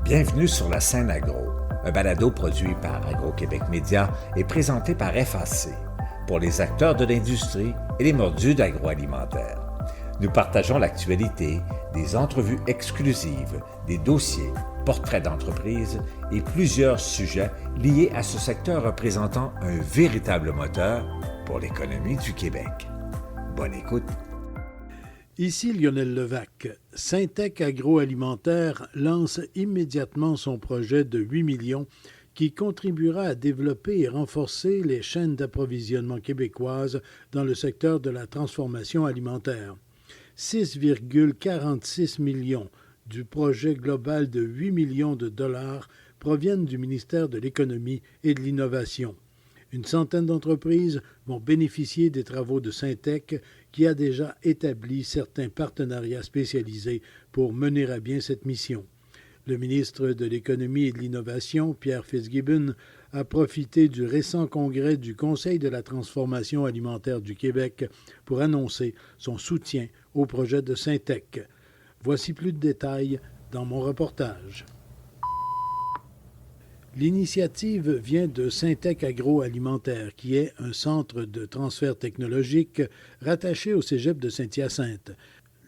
Bienvenue sur la scène agro, un balado produit par Agro-Québec Média et présenté par FAC, pour les acteurs de l'industrie et les mordus d'agroalimentaire. Nous partageons l'actualité, des entrevues exclusives, des dossiers, portraits d'entreprises et plusieurs sujets liés à ce secteur représentant un véritable moteur pour l'économie du Québec. Bonne écoute! Ici Lionel Levac. Syntec Agroalimentaire lance immédiatement son projet de 8 millions qui contribuera à développer et renforcer les chaînes d'approvisionnement québécoises dans le secteur de la transformation alimentaire. 6,46 millions du projet global de 8 millions de dollars proviennent du ministère de l'Économie et de l'Innovation. Une centaine d'entreprises vont bénéficier des travaux de Syntec qui a déjà établi certains partenariats spécialisés pour mener à bien cette mission. Le ministre de l'Économie et de l'Innovation, Pierre Fitzgibbon, a profité du récent congrès du Conseil de la transformation alimentaire du Québec pour annoncer son soutien au projet de Syntec. Voici plus de détails dans mon reportage. L'initiative vient de Syntec Agroalimentaire, qui est un centre de transfert technologique rattaché au cégep de Saint-Hyacinthe.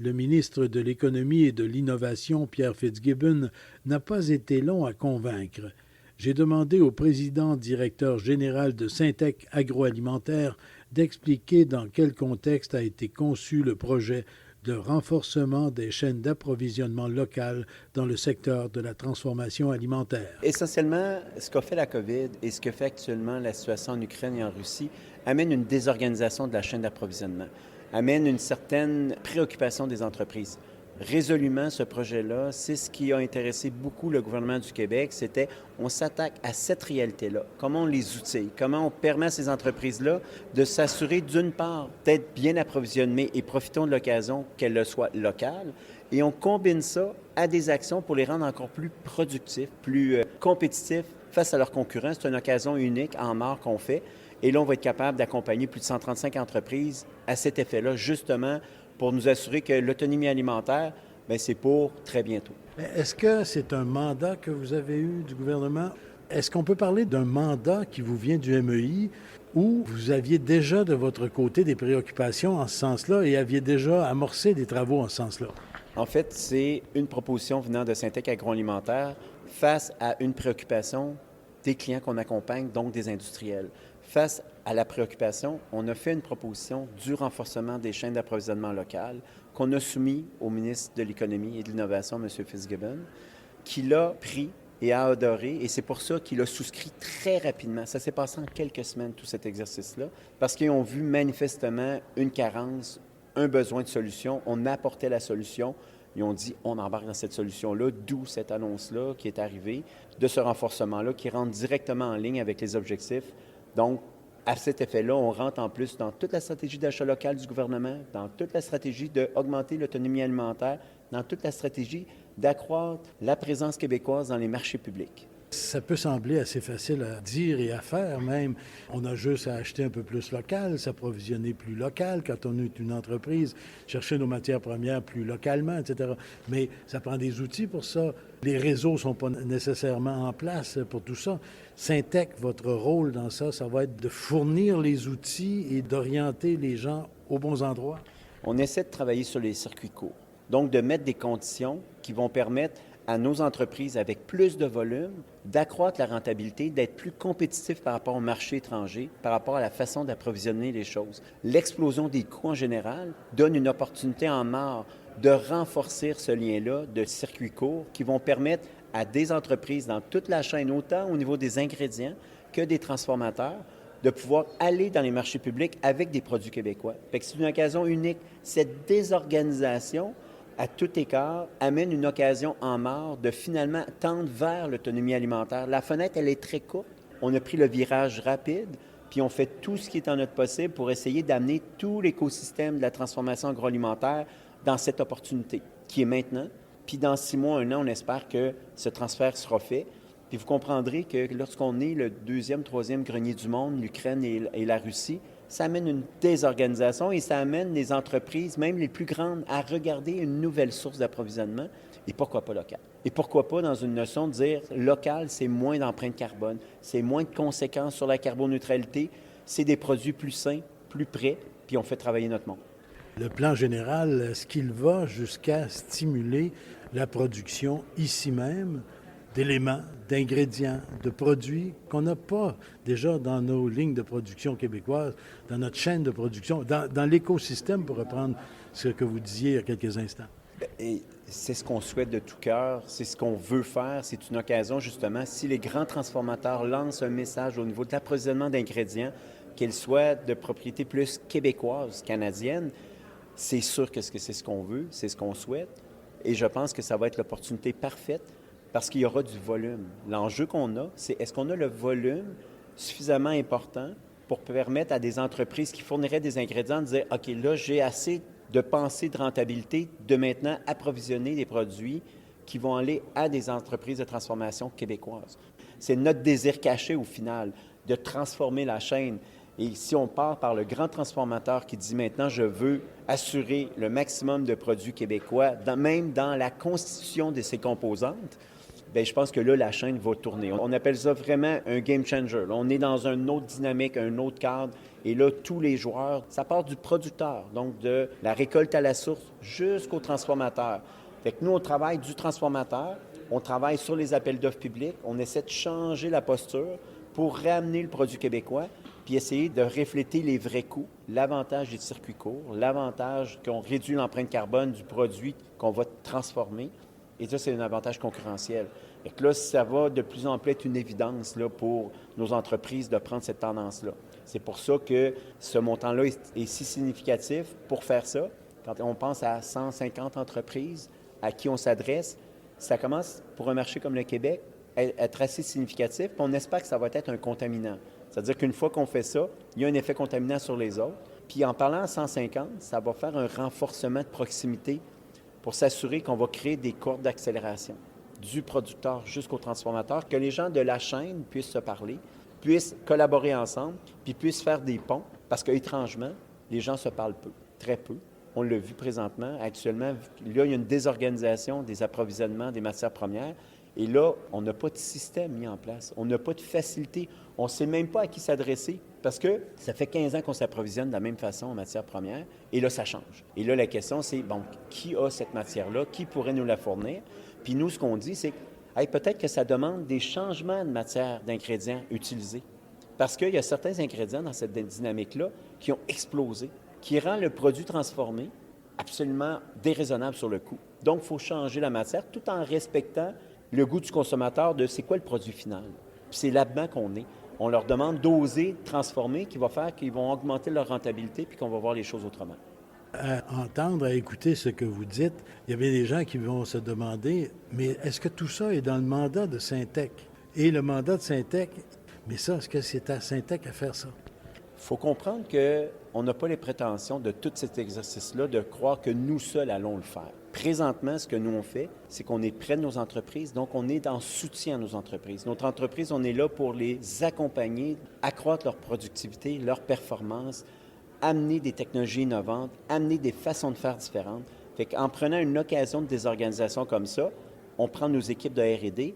Le ministre de l'Économie et de l'Innovation, Pierre Fitzgibbon, n'a pas été long à convaincre. J'ai demandé au président-directeur général de Syntec Agroalimentaire d'expliquer dans quel contexte a été conçu le projet de renforcement des chaînes d'approvisionnement locales dans le secteur de la transformation alimentaire. Essentiellement, ce qu'a fait la COVID et ce que fait actuellement la situation en Ukraine et en Russie amène une désorganisation de la chaîne d'approvisionnement, amène une certaine préoccupation des entreprises. Résolument, ce projet-là, c'est ce qui a intéressé beaucoup le gouvernement du Québec, c'était on s'attaque à cette réalité-là, comment on les outille, comment on permet à ces entreprises-là de s'assurer d'une part d'être bien approvisionnées et profitons de l'occasion qu'elle soit locale, et on combine ça à des actions pour les rendre encore plus productifs, plus compétitifs face à leurs concurrents. C'est une occasion unique en marque qu'on fait, et là, on va être capable d'accompagner plus de 135 entreprises à cet effet-là, justement, pour nous assurer que l'autonomie alimentaire, bien, c'est pour très bientôt. Est-ce que c'est un mandat que vous avez eu du gouvernement? Est-ce qu'on peut parler d'un mandat qui vous vient du MEI où vous aviez déjà de votre côté des préoccupations en ce sens-là et aviez déjà amorcé des travaux en ce sens-là? En fait, c'est une proposition venant de Syntec Agroalimentaire face à une préoccupation des clients qu'on accompagne, donc des industriels. Face à la préoccupation, on a fait une proposition du renforcement des chaînes d'approvisionnement locales qu'on a soumis au ministre de l'Économie et de l'Innovation, M. Fitzgibbon, qui l'a pris et a adoré, et c'est pour ça qu'il a souscrit très rapidement. Ça s'est passé en quelques semaines, tout cet exercice-là, parce qu'ils ont vu manifestement une carence, un besoin de solution. On apportait la solution. Ils ont dit, on embarque dans cette solution-là, d'où cette annonce-là qui est arrivée, de ce renforcement-là qui rentre directement en ligne avec les objectifs. Donc, à cet effet-là, on rentre en plus dans toute la stratégie d'achat local du gouvernement, dans toute la stratégie d'augmenter l'autonomie alimentaire, dans toute la stratégie d'accroître la présence québécoise dans les marchés publics. Ça peut sembler assez facile à dire et à faire même. On a juste à acheter un peu plus local, s'approvisionner plus local quand on est une entreprise, chercher nos matières premières plus localement, etc. Mais ça prend des outils pour ça. Les réseaux ne sont pas nécessairement en place pour tout ça. Syntec, votre rôle dans ça, ça va être de fournir les outils et d'orienter les gens aux bons endroits. On essaie de travailler sur les circuits courts, donc de mettre des conditions qui vont permettre à nos entreprises avec plus de volume, d'accroître la rentabilité, d'être plus compétitifs par rapport au marché étranger, par rapport à la façon d'approvisionner les choses. L'explosion des coûts en général donne une opportunité en marge de renforcer ce lien-là de circuits courts qui vont permettre à des entreprises dans toute la chaîne, autant au niveau des ingrédients que des transformateurs, de pouvoir aller dans les marchés publics avec des produits québécois. Fait que c'est une occasion unique. Cette désorganisation, à tout écart, amène une occasion en marge de finalement tendre vers l'autonomie alimentaire. La fenêtre, elle est très courte. On a pris le virage rapide, puis on fait tout ce qui est en notre possible pour essayer d'amener tout l'écosystème de la transformation agroalimentaire dans cette opportunité qui est maintenant. Puis dans 6 mois, 1 an, on espère que ce transfert sera fait. Puis vous comprendrez que lorsqu'on est le 2e, 3e grenier du monde, l'Ukraine et la Russie, ça amène une désorganisation et ça amène les entreprises, même les plus grandes, à regarder une nouvelle source d'approvisionnement Et pourquoi pas local? Et pourquoi pas dans une notion de dire local, c'est moins d'empreinte carbone, c'est moins de conséquences sur la carboneutralité, c'est des produits plus sains, plus prêts, puis on fait travailler notre monde. Le plan général, est-ce qu'il va jusqu'à stimuler la production ici même d'éléments, d'ingrédients, de produits qu'on n'a pas déjà dans nos lignes de production québécoises, dans notre chaîne de production, dans l'écosystème, pour reprendre ce que vous disiez il y a quelques instants? Et c'est ce qu'on souhaite de tout cœur, c'est ce qu'on veut faire. C'est une occasion, justement, si les grands transformateurs lancent un message au niveau de l'approvisionnement d'ingrédients, qu'ils soient de propriété plus québécoise, canadienne, c'est sûr que c'est ce qu'on veut, c'est ce qu'on souhaite. Et je pense que ça va être l'opportunité parfaite parce qu'il y aura du volume. L'enjeu qu'on a, c'est est-ce qu'on a le volume suffisamment important pour permettre à des entreprises qui fourniraient des ingrédients de dire « OK, là, j'ai assez de pensée de rentabilité de maintenant approvisionner des produits qui vont aller à des entreprises de transformation québécoises. » C'est notre désir caché au final, de transformer la chaîne. Et si on part par le grand transformateur qui dit maintenant, je veux assurer le maximum de produits québécois, même dans la constitution de ses composantes, bien, je pense que là, la chaîne va tourner. On appelle ça vraiment un game changer. Là, on est dans une autre dynamique, un autre cadre. Et là, tous les joueurs, ça part du producteur, donc de la récolte à la source jusqu'au transformateur. Fait que nous, on travaille du transformateur, on travaille sur les appels d'offres publics, on essaie de changer la posture pour ramener le produit québécois, puis essayer de refléter les vrais coûts, l'avantage des circuits courts, l'avantage qu'on réduit l'empreinte carbone du produit qu'on va transformer. Et ça, c'est un avantage concurrentiel. Et que là, ça va de plus en plus être une évidence là, pour nos entreprises de prendre cette tendance-là. C'est pour ça que ce montant-là est si significatif pour faire ça. Quand on pense à 150 entreprises à qui on s'adresse, ça commence, pour un marché comme le Québec, à être assez significatif. Puis on espère que ça va être un contaminant. C'est-à-dire qu'une fois qu'on fait ça, il y a un effet contaminant sur les autres. Puis en parlant à 150, ça va faire un renforcement de proximité pour s'assurer qu'on va créer des courbes d'accélération du producteur jusqu'au transformateur, que les gens de la chaîne puissent se parler, puissent collaborer ensemble, puis puissent faire des ponts, parce qu'étrangement, les gens se parlent peu, très peu. On l'a vu présentement, actuellement, là, il y a une désorganisation des approvisionnements des matières premières, et là, on n'a pas de système mis en place, on n'a pas de facilité, on ne sait même pas à qui s'adresser, parce que ça fait 15 ans qu'on s'approvisionne de la même façon en matière première, et là, ça change. Et là, la question, c'est, bon, qui a cette matière-là? Qui pourrait nous la fournir? Puis nous, ce qu'on dit, c'est, hey, peut-être que ça demande des changements de matière, d'ingrédients utilisés. Parce qu'il y a certains ingrédients dans cette dynamique-là qui ont explosé, qui rend le produit transformé absolument déraisonnable sur le coût. Donc, il faut changer la matière tout en respectant le goût du consommateur de c'est quoi le produit final. Puis c'est là-dedans qu'on est. On leur demande d'oser transformer, qui va faire qu'ils vont augmenter leur rentabilité puis qu'on va voir les choses autrement. À entendre, à écouter ce que vous dites, il y avait des gens qui vont se demander, mais est-ce que tout ça est dans le mandat de Syntec? Et le mandat de Syntec, mais ça, est-ce que c'est à Syntec à faire ça? Il faut comprendre qu'on n'a pas les prétentions de tout cet exercice-là de croire que nous seuls allons le faire. Présentement, ce que nous on fait, c'est qu'on est près de nos entreprises, donc on est en soutien à nos entreprises. Notre entreprise, on est là pour les accompagner, accroître leur productivité, leur performance, amener des technologies innovantes, amener des façons de faire différentes. Fait qu'en prenant une occasion de désorganisation comme ça, on prend nos équipes de R&D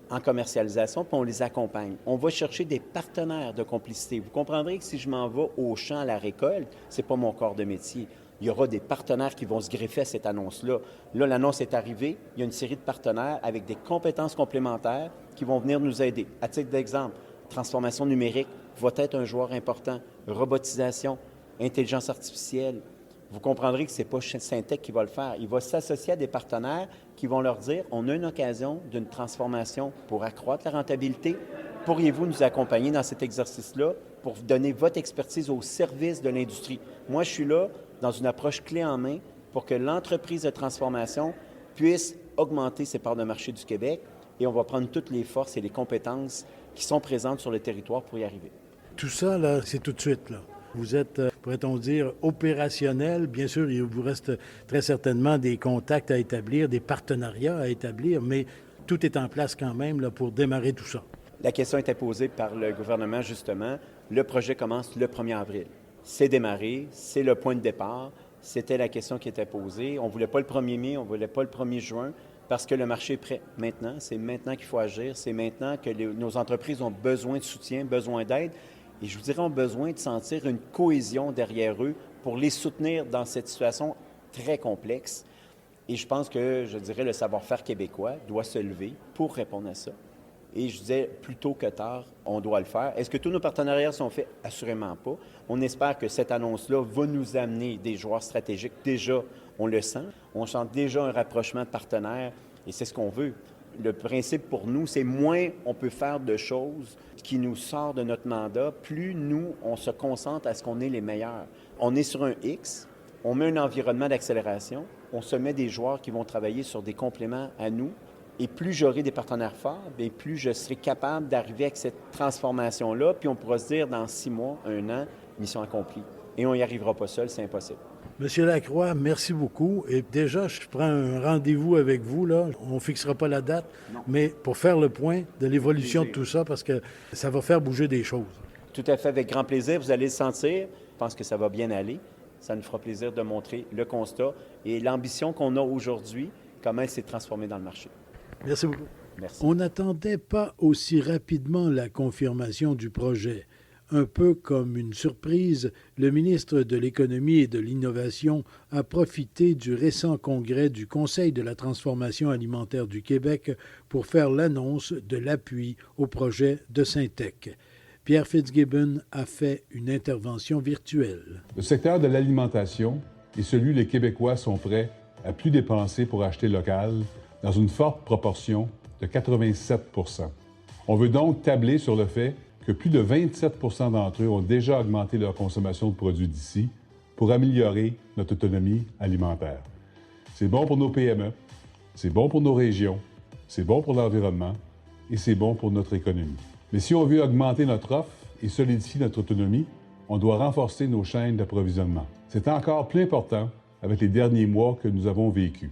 en commercialisation, puis on les accompagne. On va chercher des partenaires de complicité. Vous comprendrez que si je m'en vais au champ à la récolte, c'est pas mon corps de métier. Il y aura des partenaires qui vont se greffer à cette annonce-là. Là, l'annonce est arrivée. Il y a une série de partenaires avec des compétences complémentaires qui vont venir nous aider. À titre d'exemple, transformation numérique va être un joueur important. Robotisation, intelligence artificielle. Vous comprendrez que ce n'est pas Syntec qui va le faire. Il va s'associer à des partenaires qui vont leur dire « On a une occasion d'une transformation pour accroître la rentabilité. Pourriez-vous nous accompagner dans cet exercice-là pour vous donner votre expertise au service de l'industrie? » Moi, je suis là dans une approche clé en main pour que l'entreprise de transformation puisse augmenter ses parts de marché du Québec et on va prendre toutes les forces et les compétences qui sont présentes sur le territoire pour y arriver. Tout ça, là, c'est tout de suite, là. Vous êtes, pourrait-on dire, opérationnel. Bien sûr, il vous reste très certainement des contacts à établir, des partenariats à établir, mais tout est en place quand même là, pour démarrer tout ça. La question était posée par le gouvernement, justement. Le projet commence le 1er avril. C'est démarré, c'est le point de départ. C'était la question qui était posée. On ne voulait pas le 1er mai, on ne voulait pas le 1er juin. parce que le marché est prêt maintenant. C'est maintenant qu'il faut agir. C'est maintenant que nos entreprises ont besoin de soutien, besoin d'aide. Et je vous dirais, ont besoin de sentir une cohésion derrière eux pour les soutenir dans cette situation très complexe. Et je pense que, je dirais, le savoir-faire québécois doit se lever pour répondre à ça. Et je disais, plus tôt que tard, on doit le faire. Est-ce que tous nos partenariats sont faits? Assurément pas. On espère que cette annonce-là va nous amener des joueurs stratégiques. Déjà, on le sent. On sent déjà un rapprochement de partenaires et c'est ce qu'on veut. Le principe pour nous, c'est moins on peut faire de choses qui nous sortent de notre mandat, plus nous, on se concentre à ce qu'on est les meilleurs. On est sur un X, on met un environnement d'accélération, on se met des joueurs qui vont travailler sur des compléments à nous. Et plus j'aurai des partenaires forts, bien plus je serai capable d'arriver avec cette transformation-là, puis on pourra se dire dans 6 mois, 1 an, mission accomplie. Et on n'y arrivera pas seul, c'est impossible. Monsieur Lacroix, merci beaucoup. Et déjà, je prends un rendez-vous avec vous, là. On ne fixera pas la date, mais pour faire le point de l'évolution de tout ça, parce que ça va faire bouger des choses. Tout à fait, avec grand plaisir. Vous allez le sentir. Je pense que ça va bien aller. Ça nous fera plaisir de montrer le constat et l'ambition qu'on a aujourd'hui, comment elle s'est transformée dans le marché. Merci beaucoup. Merci. On n'attendait pas aussi rapidement la confirmation du projet. Un peu comme une surprise, le ministre de l'Économie et de l'Innovation a profité du récent congrès du Conseil de la transformation alimentaire du Québec pour faire l'annonce de l'appui au projet de Syntec. Pierre Fitzgibbon a fait une intervention virtuelle. Le secteur de l'alimentation est celui où les Québécois sont prêts à plus dépenser pour acheter local dans une forte proportion de 87 %. On veut donc tabler sur le fait que plus de 27 % d'entre eux ont déjà augmenté leur consommation de produits d'ici pour améliorer notre autonomie alimentaire. C'est bon pour nos PME, c'est bon pour nos régions, c'est bon pour l'environnement et c'est bon pour notre économie. Mais si on veut augmenter notre offre et solidifier notre autonomie, on doit renforcer nos chaînes d'approvisionnement. C'est encore plus important avec les derniers mois que nous avons vécus.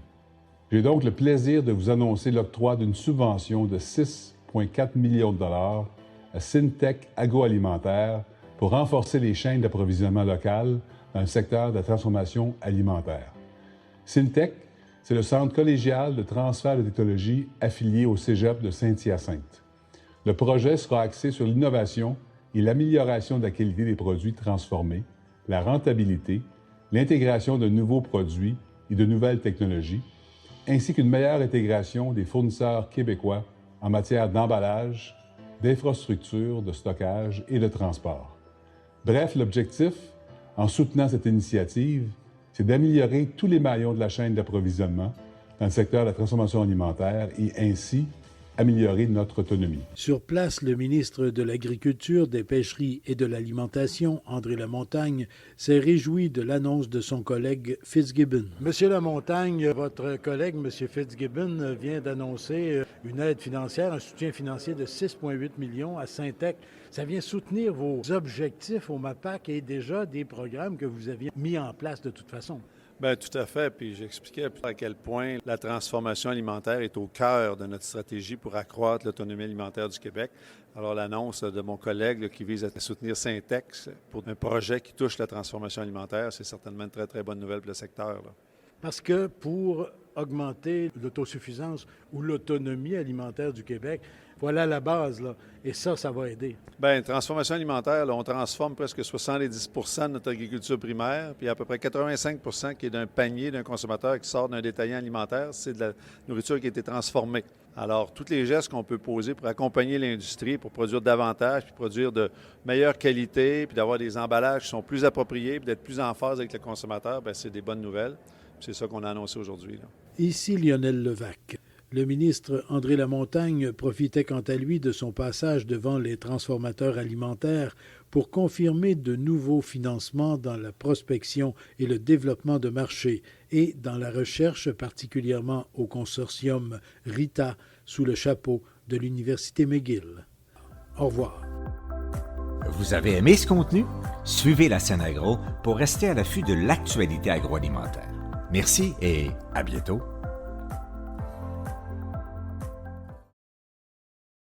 J'ai donc le plaisir de vous annoncer l'octroi d'une subvention de 6,4 millions de dollars à Syntec Agroalimentaire pour renforcer les chaînes d'approvisionnement locales dans le secteur de la transformation alimentaire. Syntec, c'est le centre collégial de transfert de technologie affilié au Cégep de Saint-Hyacinthe. Le projet sera axé sur l'innovation et l'amélioration de la qualité des produits transformés, la rentabilité, l'intégration de nouveaux produits et de nouvelles technologies, ainsi qu'une meilleure intégration des fournisseurs québécois en matière d'emballage, d'infrastructures, de stockage et de transport. Bref, l'objectif, en soutenant cette initiative, c'est d'améliorer tous les maillons de la chaîne d'approvisionnement dans le secteur de la transformation alimentaire et ainsi améliorer notre autonomie. Sur place, le ministre de l'Agriculture, des Pêcheries et de l'Alimentation, André Lamontagne, s'est réjoui de l'annonce de son collègue Fitzgibbon. Monsieur Lamontagne, votre collègue, M. Fitzgibbon, vient d'annoncer une aide financière, un soutien financier de 6,8 millions à Syntec. Ça vient soutenir vos objectifs au MAPAC et déjà des programmes que vous aviez mis en place de toute façon. Bien, tout à fait. Puis j'expliquais à quel point la transformation alimentaire est au cœur de notre stratégie pour accroître l'autonomie alimentaire du Québec. Alors, l'annonce de mon collègue qui vise à soutenir Syntec pour un projet qui touche la transformation alimentaire, c'est certainement une très, très bonne nouvelle pour le secteur, là. Parce que pour augmenter l'autosuffisance ou l'autonomie alimentaire du Québec, voilà la base, là. Et ça va aider. Bien, transformation alimentaire, là, on transforme presque 70 % de notre agriculture primaire, puis à peu près 85 % qui est d'un panier d'un consommateur qui sort d'un détaillant alimentaire, c'est de la nourriture qui a été transformée. Alors, tous les gestes qu'on peut poser pour accompagner l'industrie, pour produire davantage, puis produire de meilleure qualité, puis d'avoir des emballages qui sont plus appropriés, puis d'être plus en phase avec le consommateur, bien, c'est des bonnes nouvelles. C'est ça qu'on a annoncé aujourd'hui, là. Ici Lionel Levac. Le ministre André Lamontagne profitait quant à lui de son passage devant les transformateurs alimentaires pour confirmer de nouveaux financements dans la prospection et le développement de marchés et dans la recherche, particulièrement au consortium RITA sous le chapeau de l'Université McGill. Au revoir. Vous avez aimé ce contenu? Suivez la scène agro pour rester à l'affût de l'actualité agroalimentaire. Merci et à bientôt.